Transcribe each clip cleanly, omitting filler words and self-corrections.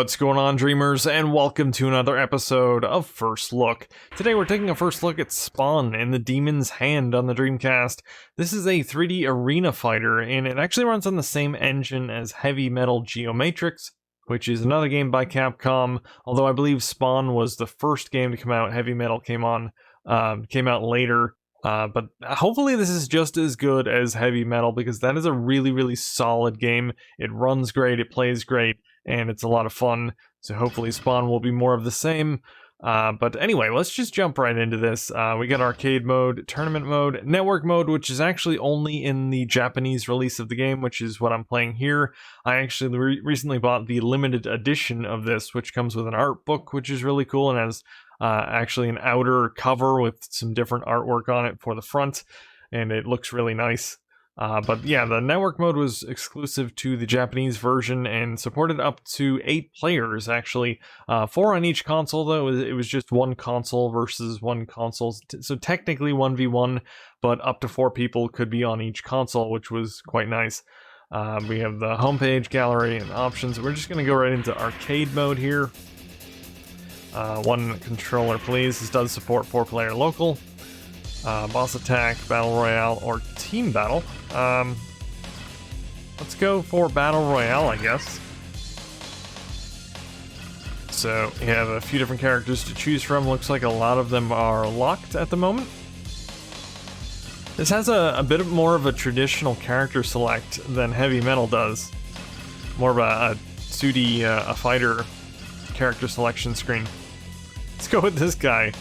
What's going on, dreamers, and welcome to another episode of First Look. Today we're taking a first look at Spawn in the Demon's Hand on the Dreamcast. This is a 3D arena fighter, and it actually runs on the same engine as Heavy Metal Geomatrix, which is another game by Capcom, although I believe Spawn was the first game to come out. Heavy Metal came out later. But hopefully this is just as good as Heavy Metal, because that is a really solid game. It runs great, it plays great, and it's a lot of fun. So hopefully Spawn will be more of the same. But anyway, let's just jump right into this. We got arcade mode, tournament mode, network mode, which is actually only in the Japanese release of the game, which is what I'm playing here. I actually recently bought the limited edition of this, which comes with an art book, which is really cool, and has actually an outer cover with some different artwork on it for the front, and it looks really nice. But yeah, the network mode was exclusive to the Japanese version and supported up to 8 players, actually. 4 on each console, though. It was just one console versus one console, so technically 1v1, but up to 4 people could be on each console, which was quite nice. We have the homepage, gallery, and options. We're just going to go right into arcade mode here. One controller, please. This does support 4-player local. Boss attack, battle royale, or team battle. Let's go for battle royale, I guess. So you have a few different characters to choose from. Looks like a lot of them are locked at the moment. This has a bit more of a traditional character select than Heavy Metal does. More of a 2D a fighter character selection screen. Let's go with this guy.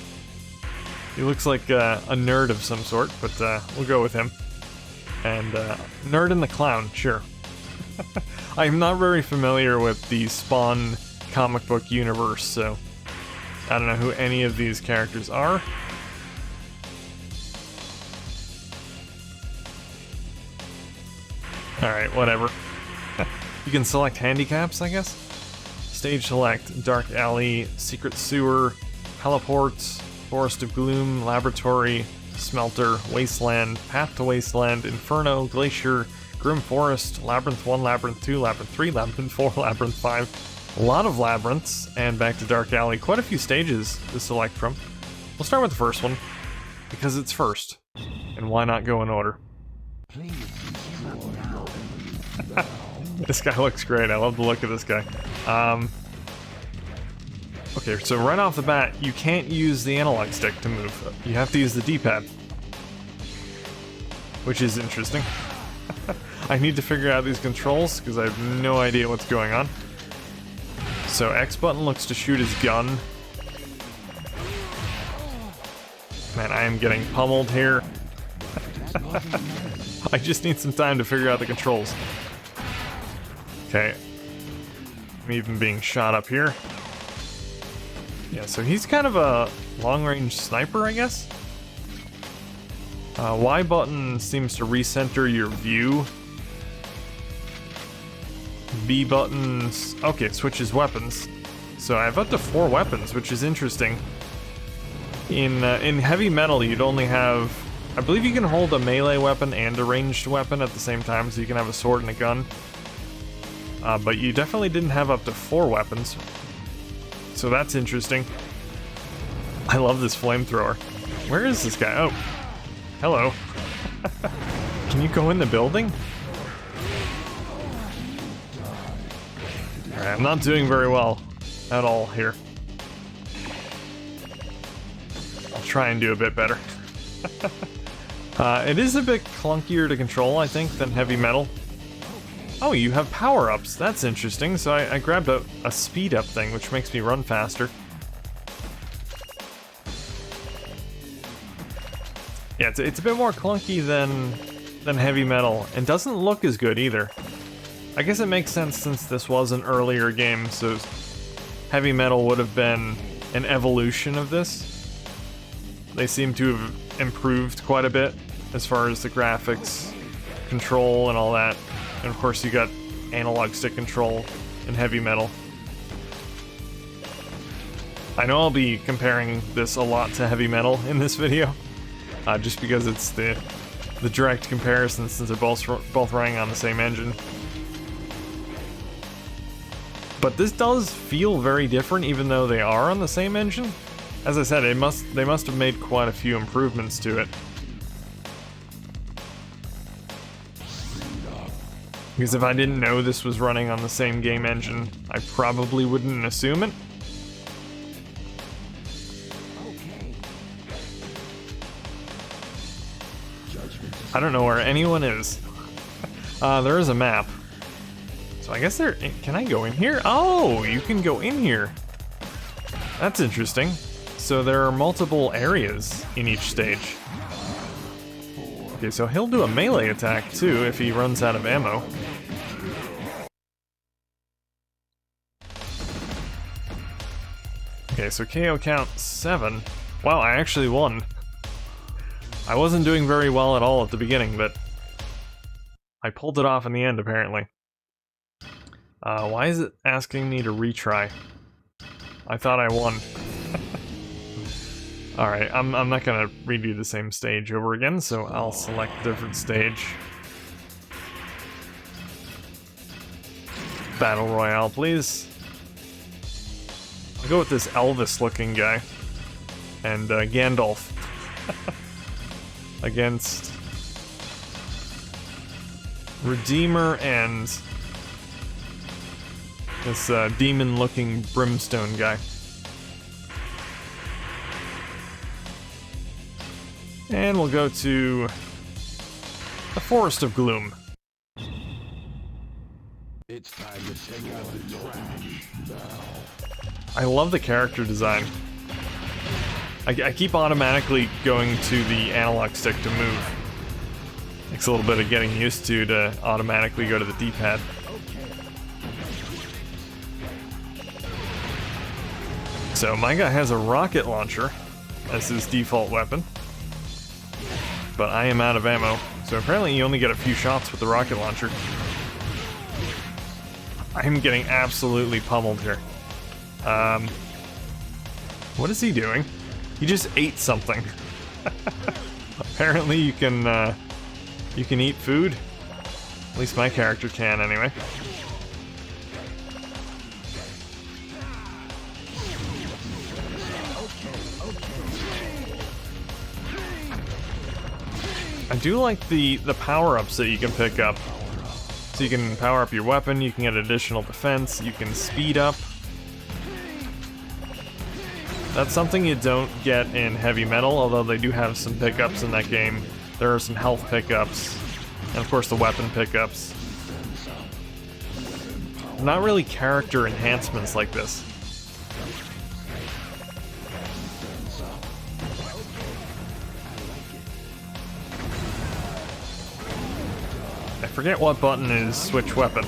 He looks like a nerd of some sort, but we'll go with him. And Nerd and the Clown, sure. I'm not very familiar with the Spawn comic book universe, so I don't know who any of these characters are. Alright, whatever. You can select handicaps, I guess? Stage select, Dark Alley, Secret Sewer, Heliports, Forest of Gloom, Laboratory, Smelter, Wasteland, Path to Wasteland, Inferno, Glacier, Grim Forest, Labyrinth 1, Labyrinth 2, Labyrinth 3, Labyrinth 4, Labyrinth 5. A lot of labyrinths, and back to Dark Alley. Quite a few stages to select from. We'll start with the first one, because it's first. And why not go in order? This guy looks great. I love the look of this guy. Okay, so right off the bat, you can't use the analog stick to move. You have to use the D-pad. Which is interesting. I need to figure out these controls, because I have no idea what's going on. So X button looks to shoot his gun. Man, I am getting pummeled here. I just need some time to figure out the controls. Okay. I'm even being shot up here. Yeah, so he's kind of a long-range sniper, I guess? Y button seems to recenter your view. B buttons... Okay, switches weapons. So I have up to 4 weapons, which is interesting. In Heavy Metal, you'd only have... I believe you can hold a melee weapon and a ranged weapon at the same time, so you can have a sword and a gun. But you definitely didn't have up to 4 weapons. So that's interesting. I love this flamethrower. Where is this guy? Oh, hello. Can you go in the building? Alright, I'm not doing very well at all here. I'll try and do a bit better. It is a bit clunkier to control, I think, than Heavy Metal. Oh, you have power-ups. That's interesting. So I grabbed a speed-up thing, which makes me run faster. Yeah, it's a bit more clunky than Heavy Metal, and doesn't look as good either. I guess it makes sense since this was an earlier game, so Heavy Metal would have been an evolution of this. They seem to have improved quite a bit as far as the graphics, control, and all that. And of course you got analog stick control in Heavy Metal. I know I'll be comparing this a lot to Heavy Metal in this video, just because it's the direct comparison since they're both running on the same engine. But this does feel very different, even though they are on the same engine. As I said, they must have made quite a few improvements to it. Because if I didn't know this was running on the same game engine, I probably wouldn't assume it. I don't know where anyone is. There is a map. So I guess can I go in here? Oh, you can go in here. That's interesting. So there are multiple areas in each stage. Okay, so he'll do a melee attack too if he runs out of ammo. Okay, so KO count 7. Wow, I actually won. I wasn't doing very well at all at the beginning, but I pulled it off in the end, apparently. Why is it asking me to retry? I thought I won. Alright, I'm not gonna redo the same stage over again, so I'll select a different stage. Battle Royale, please. I'll go with this Elvis-looking guy. And Gandalf. Against Redeemer and this demon-looking brimstone guy. And we'll go to the Forest of Gloom. It's time to take out the trash now. I love the character design. I keep automatically going to the analog stick to move. Takes a little bit of getting used to automatically go to the D-pad. So my guy has a rocket launcher as his default weapon. But I am out of ammo, so apparently you only get a few shots with the rocket launcher. I'm getting absolutely pummeled here. What is he doing? He just ate something. Apparently you can eat food. At least my character can, anyway. I do like the power-ups that you can pick up. So you can power up your weapon, you can get additional defense, you can speed up. That's something you don't get in Heavy Metal, although they do have some pickups in that game. There are some health pickups, and of course the weapon pickups. Not really character enhancements like this. I forget what button is switch weapon.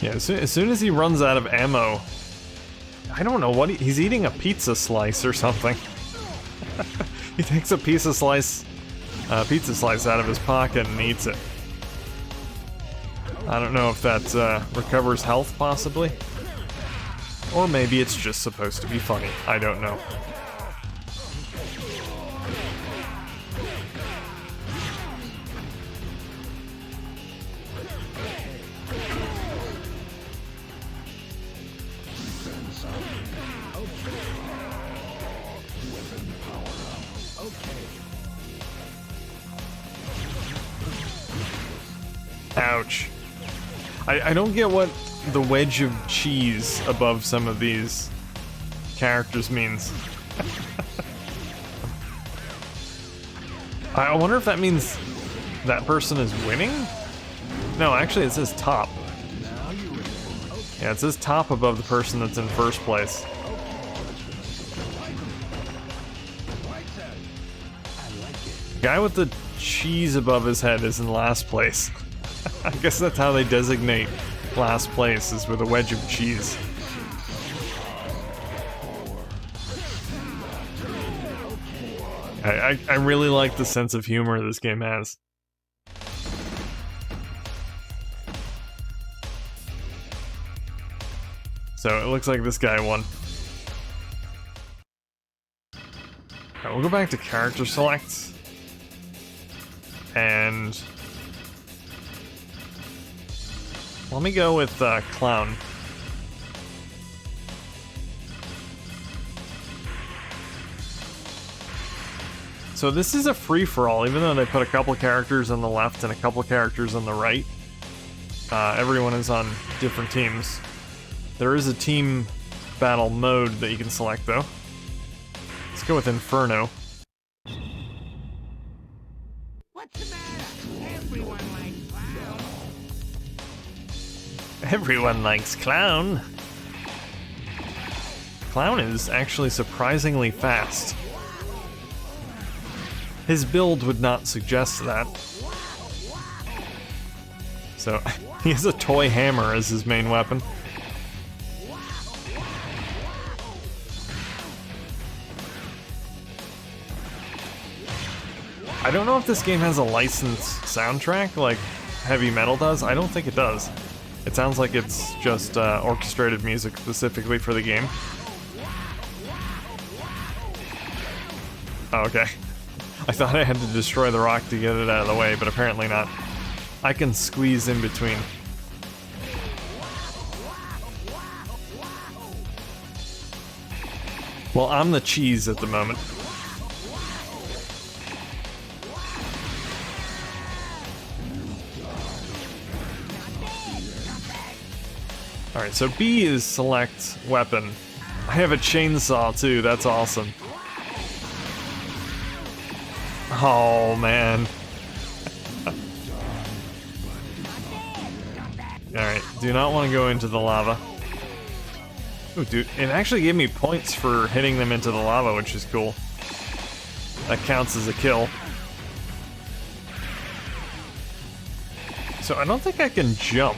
Yeah, as soon as he runs out of ammo, I don't know what he's eating a pizza slice or something. He takes a pizza slice out of his pocket and eats it. I don't know if that recovers health, possibly. Or maybe it's just supposed to be funny. I don't know. Ouch. I don't get what the wedge of cheese above some of these characters means. I wonder if that means that person is winning? No, actually it says top. Yeah, it says top above the person that's in first place. The guy with the cheese above his head is in last place. I guess that's how they designate last place, is with a wedge of cheese. I really like the sense of humor this game has. So it looks like this guy won. Alright, we'll go back to character select. And let me go with Clown. So this is a free-for-all, even though they put a couple characters on the left and a couple characters on the right. Everyone is on different teams. There is a team battle mode that you can select, though. Let's go with Inferno. What's the matter? Everyone likes Clown. Everyone likes Clown. Clown is actually surprisingly fast. His build would not suggest that. So, he has a toy hammer as his main weapon. I don't know if this game has a licensed soundtrack like Heavy Metal does. I don't think it does. It sounds like it's just orchestrated music specifically for the game. Oh, okay. I thought I had to destroy the rock to get it out of the way, but apparently not. I can squeeze in between. Well, I'm the cheese at the moment. Alright, so B is select weapon. I have a chainsaw too, that's awesome. Oh, man. Alright, do not want to go into the lava. Ooh, dude, it actually gave me points for hitting them into the lava, which is cool. That counts as a kill. So I don't think I can jump,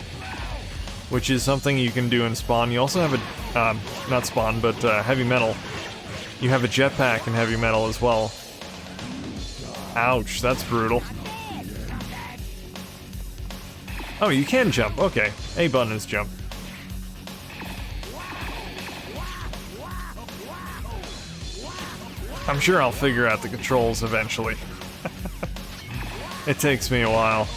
which is something you can do in Spawn. You also have a, not Spawn, but Heavy Metal. You have a jetpack in Heavy Metal as well. Ouch, that's brutal. Oh, you can jump, okay. A button is jump. I'm sure I'll figure out the controls eventually. It takes me a while.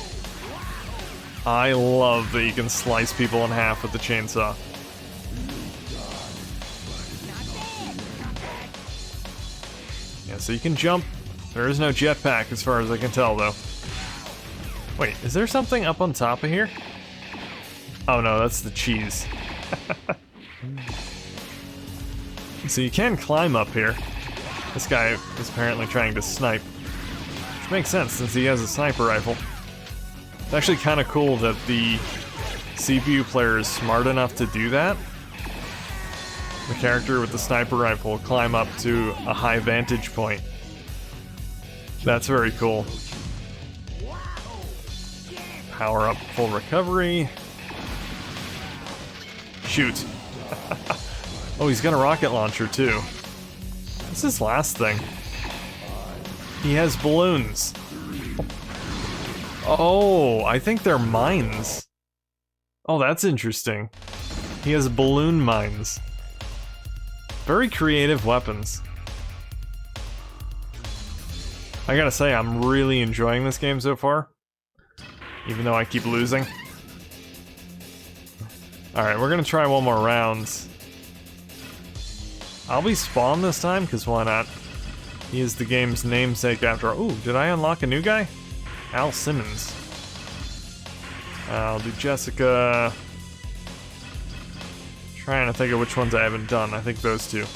I love that you can slice people in half with the chainsaw. Yeah, so you can jump. There is no jetpack as far as I can tell, though. Wait, is there something up on top of here? Oh no, that's the cheese. So you can climb up here. This guy is apparently trying to snipe. Which makes sense, since he has a sniper rifle. It's actually kind of cool that the CPU player is smart enough to do that. The character with the sniper rifle will climb up to a high vantage point. That's very cool. Power up full recovery. Shoot. Oh, he's got a rocket launcher too. What's his last thing? He has balloons. Oh, I think they're mines. Oh, that's interesting. He has balloon mines. Very creative weapons. I gotta say, I'm really enjoying this game so far. Even though I keep losing. Alright, we're gonna try one more round. I'll be Spawn this time, because why not? He is the game's namesake after all. Ooh, did I unlock a new guy? Al Simmons. I'll do Jessica. Trying to think of which ones I haven't done. I think those two.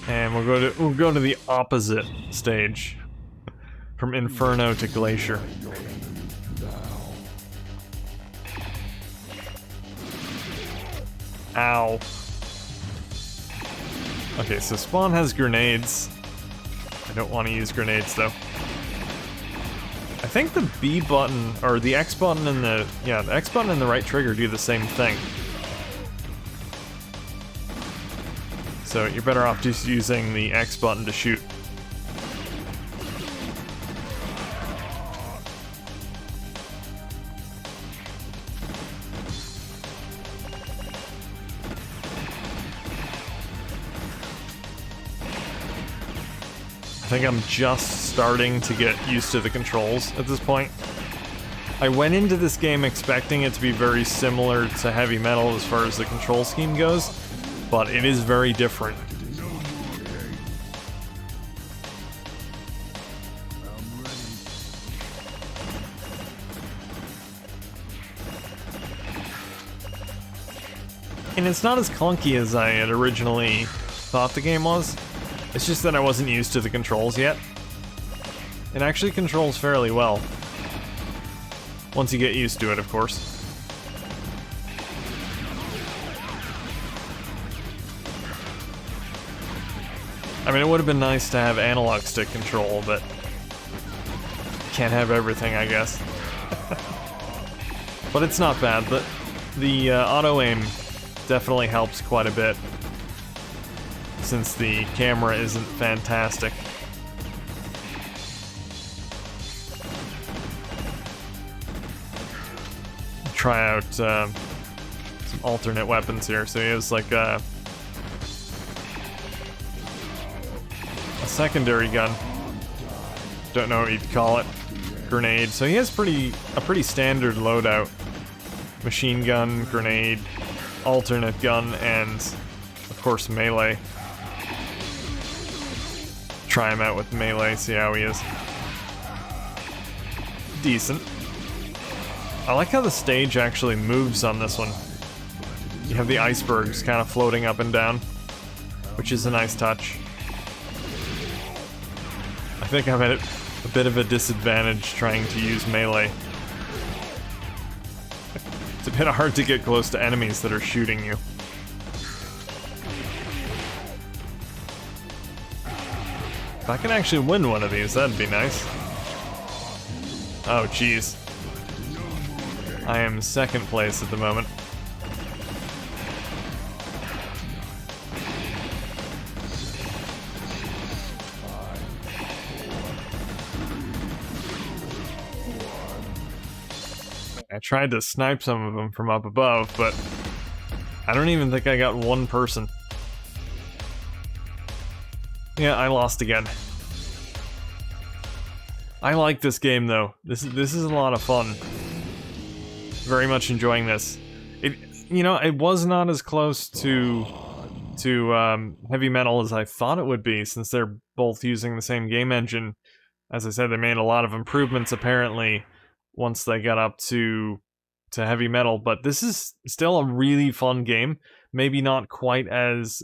And we'll go to the opposite stage. From Inferno to Glacier. Ow. Okay, so Spawn has grenades. I don't want to use grenades though. I think the B button, or the X button and the X button and the right trigger do the same thing. So you're better off just using the X button to shoot. think I'm just starting to get used to the controls at this point. I went into this game expecting it to be very similar to Heavy Metal as far as the control scheme goes, but it is very different. And it's not as clunky as I had originally thought the game was. It's just that I wasn't used to the controls yet. It actually controls fairly well. Once you get used to it, of course. I mean, it would have been nice to have analog stick control, but can't have everything, I guess. But it's not bad. The auto-aim definitely helps quite a bit, since the camera isn't fantastic. Try out some alternate weapons here. So he has like a secondary gun. Don't know what you'd call it. Grenade. So he has a pretty standard loadout. Machine gun, grenade, alternate gun, and of course melee. Try him out with melee, see how he is. Decent. I like how the stage actually moves on this one. You have the icebergs kind of floating up and down, which is a nice touch. I think I'm at a bit of a disadvantage trying to use melee. It's a bit hard to get close to enemies that are shooting you. If I can actually win one of these, that'd be nice. Oh, jeez. I am second place at the moment. I tried to snipe some of them from up above, but I don't even think I got one person. Yeah, I lost again. I like this game though. This is a lot of fun. Very much enjoying this. It was not as close to Heavy Metal as I thought it would be, since they're both using the same game engine. As I said, they made a lot of improvements apparently once they got up to Heavy Metal, but this is still a really fun game. Maybe not quite as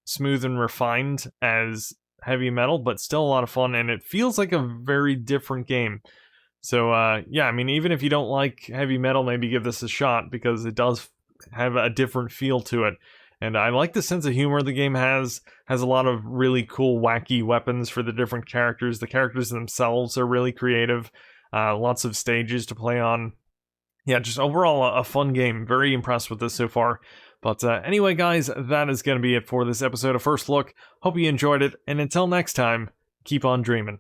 smooth and refined as Heavy Metal, but still a lot of fun, and it feels like a very different game. So yeah, I mean, even if you don't like Heavy Metal, maybe give this a shot, because it does have a different feel to it. And I like the sense of humor the game has a lot of really cool, wacky weapons for the different characters. The characters themselves are really creative. Lots of stages to play on. Yeah, just overall a fun game. Very impressed with this so far. But anyway, guys, that is going to be it for this episode of First Look. Hope you enjoyed it, and until next time, keep on dreaming.